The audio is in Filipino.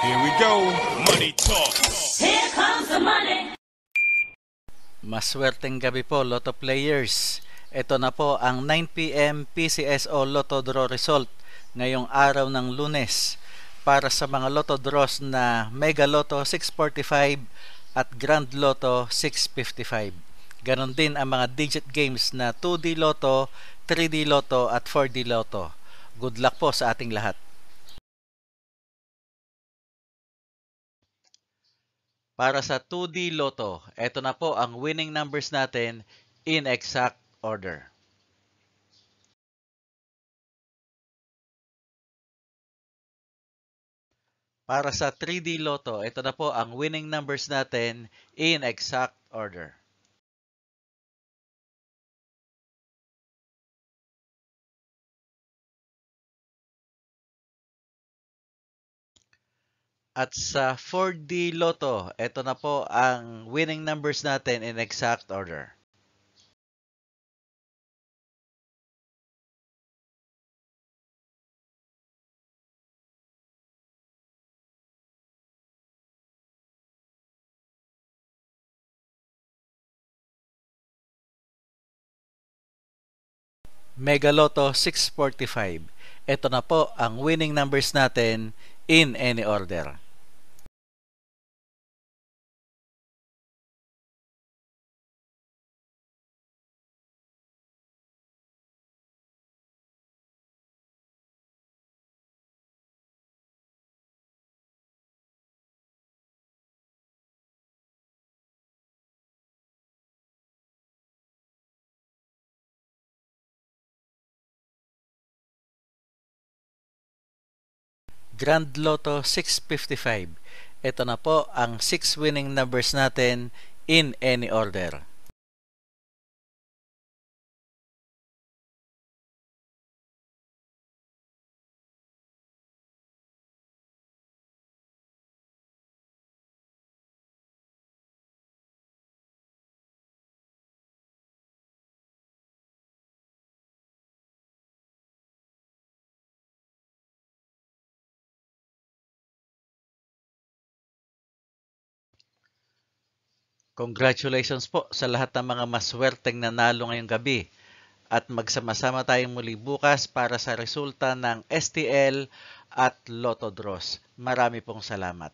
Here we go. Money talk. Here comes the money. Maswerteng gabi po, Lotto players. Ito na po ang 9 PM PCSO Lotto Draw result ngayong araw ng Lunes para sa mga Lotto draws na Mega Lotto 645 at Grand Lotto 655. Ganon din ang mga digit games na 2D Lotto, 3D Lotto at 4D Lotto. Good luck po sa ating lahat. Para sa 2D Lotto, ito na po ang winning numbers natin in exact order. Para sa 3D Lotto, ito na po ang winning numbers natin in exact order. At sa 4D Lotto, ito na po ang winning numbers natin in exact order. Mega Lotto 645. Ito na po ang winning numbers natin in any order. Grand Lotto 655. Ito na po ang 6 winning numbers natin in any order. Congratulations po sa lahat ng mga maswerteng nanalo ngayong gabi at magsama-sama tayong muli bukas para sa resulta ng STL at Lotto Draws. Marami pong salamat.